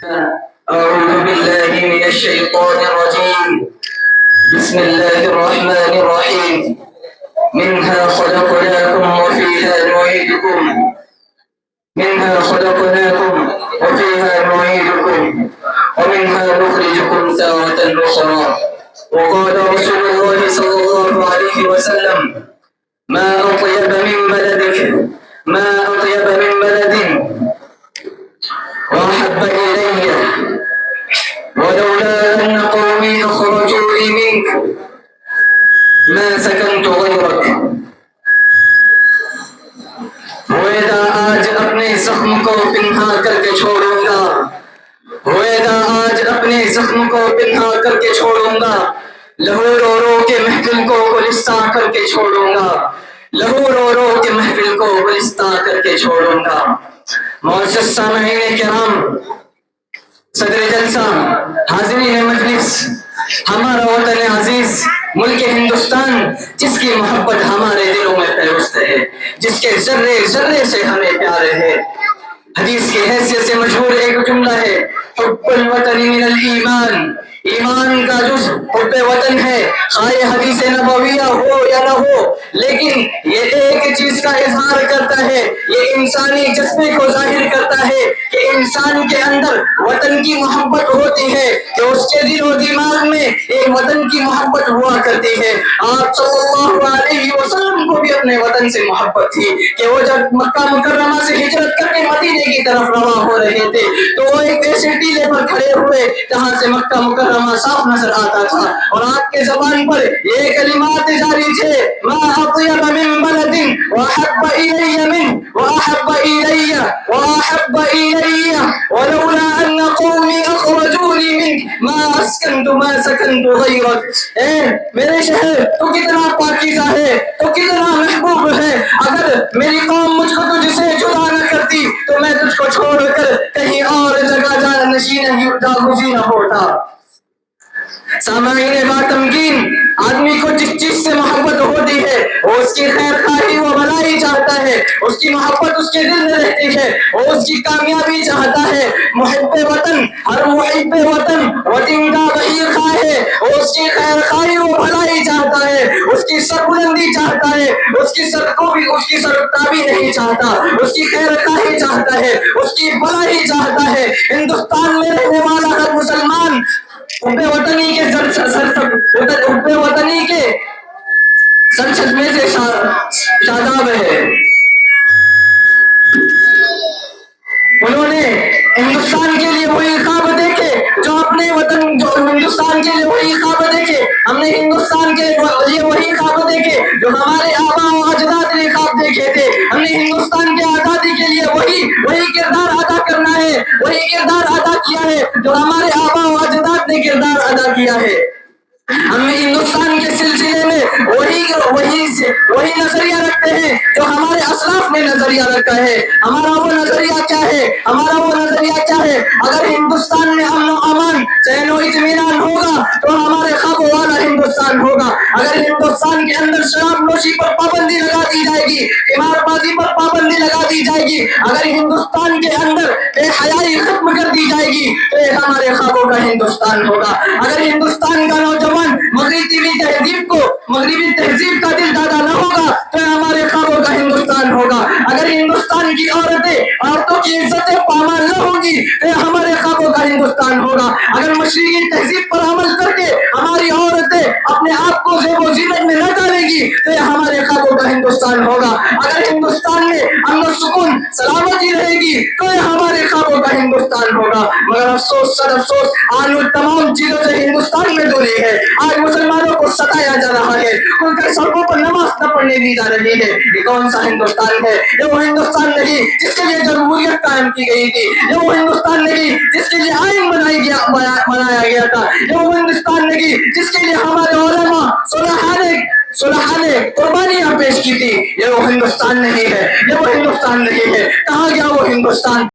أعوذ بالله من الشيطان الرجيم. بسم الله الرحمن الرحيم. منها خلقناكم وفيها نعيدكم ومنها نخرجكم تارة أخرى. وقال رسول الله صلى الله عليه وسلم: ما أطيب من بلد وأحب إلي ولولا أن قومي أخرجوني منك ما سكنت غيرك. ہوئیدا آج اپنے زخم کو پنہا کر کے چھوڑوں گا، ہوئیدا آج اپنے زخم کو پنہا کر کے چھوڑوں گا، لہو رو رو کے محفل کو گلستہ کر کے چھوڑوں گا، لہو رو رو کے محفل کو گلستہ کر کے چھوڑوں گا۔ معزز سامعین کرام، صدر جلسہ، حاضرین مجلس، ہمارا وطن عزیز ملک ہندوستان جس کی محبت ہمارے دلوں میں پیوست ہے، جس کے ذرے ذرے سے ہمیں پیار ہے، حدیث کی حیثیت سے مشہور ایک جملہ ہے: حب الوطن من الایمان، ایمان کا جز حب وطن ہے، خواہ حدیث نبویہ ہو یا نہ ہو، لیکن یہ ایک چیز کا اظہار کرتا ہے، یہ انسانی جذبے کو ظاہر کرتا ہے کہ انسان کے اندر وطن کی محبت ہوتی ہے، کہ اس کے دل و دماغ میں ایک وطن کی محبت ہوا کرتی ہے۔ آپ صلی اللہ علیہ وسلم کو بھی اپنے وطن سے محبت تھی کہ وہ جب مکہ مکرمہ سے ہجرت کر کے مدینے کی طرف رواں ہو رہے تھے تو وہ ایک ایسے ٹیلے پر کھڑے ہوئے جہاں سے مکہ مکرمہ صاف نظر آتا تھا، اور آپ کے زبان پر یہ کلمات جاری تھے: ما اطیب من بلد واحب الی ولولا ان قومی اخرجونی منک ما سکنت غیرک۔ اے میرے شہر، تو کتنا پاکیزہ ہے، تو کتنا محبوب ہے، اگر میری قوم مجھ کو تجھ سے جدا نہ کرتی تو میں تجھ کو چھوڑ کر کہیں اور جگہ جاگزین نہ ہوتا۔ سامعین باتمکین، آدمی کو جس چیز سے محبت ہوتی ہے وہ اس کی خیر خواہی و بھلائی چاہتا ہے، اس کی محبت اس کے دل میں رہتی ہے، وہ اس کی کامیابی چاہتا ہے۔ محب وطن، ہر محب وطن وطن کا وہی خواہ ہے، وہ اس کی خیر خواہی و بھلائی چاہتا ہے، اس کی سربلندی چاہتا ہے، اس کی سرتابی نہیں چاہتا، اس کی خیر خواہی چاہتا ہے، اس کی بھلائی چاہتا ہے۔ ہندوستان میں رہنے والا ہر مسلمان حب وطنی کے سرچشمے سے شاداب ہے۔ انہوں نے ہندوستان کے لیے وہی خواب دیکھے جو اپنے وطن، ہندوستان کے لیے وہی خواب دیکھے، ہم نے ہندوستان کے لیے وہی خواب دیکھے جو ہمارے آباء و اجداد نے خواب دیکھے تھے۔ ہم نے ہندوستان کی آزادی کے لیے وہی کردار ادا کرنا ہے، وہی کردار ادا کیا ہے جو ہمارے آباء و اجداد نے کردار ادا کیا ہے۔ ہم ہندوستان کے سلسلے میں وہی نظریہ رکھتے ہیں جو ہمارے اسلاف نے نظریہ رکھا ہے۔ ہمارا وہ نظریہ کیا ہے؟ اگر ہندوستان میں امن و امان، چین و اطمینان ہوگا تو ہمارے خوابوں والا ہندوستان ہوگا۔ اگر ہندوستان کے اندر شراب نوشی پر پابندی لگا دی جائے گی، قمار بازی پر پابندی لگا دی جائے گی، اگر ہندوستان کے اندر بے حیائی ختم کر دی جائے گی تو یہ ہمارے خوابوں کا ہندوستان ہوگا۔ اگر ہندوستان کا نوجوان مغربی تہذیب کا دل دادا نہ ہوگا تو ہمارے خوابوں کا ہندوستان ہوگا۔ اگر ہندوستان کی عورتوں کی عزتیں پامال نہ ہوں گی تو ہمارے خوابوں کا ہندوستان ہوگا۔ اگر مشرقی تہذیب پر عمل کر کے ہماری عورتیں اپنے آپ کو زیب و زینت میں نہ ڈالیں گی تو ہمارے خوابوں کا ہندوستان ہوگا۔ اگر ہندوستان میں امن و سکون سلامتی رہے گی تو ہمارے خوابوں کا ہندوستان ہوگا۔ مگر افسوس، سر افسوس، آج وہ تمام چیزوں سے ہندوستان میں دوری ہے۔ آج مسلمانوں کو ستایا جا رہا ہے، کھل کر سڑکوں پر نماز نہ پڑھنے دی جا رہی ہے۔ یہ کون سا ہندوستان ہے؟ یہ وہ ہندوستان نہیں جس کے لیے جمہوریت قائم کی گئی تھی، یہ وہ ہندوستان نہیں جس کے لیے آئین بنایا گیا تھا، یہ وہ ہندوستان نہیں جس کے لیے ہمارے علماء صلحاء نے قربانیاں پیش کی تھی۔ یہ وہ ہندوستان نہیں ہے، یہ وہ ہندوستان نہیں ہے۔ کہاں گیا وہ ہندوستان؟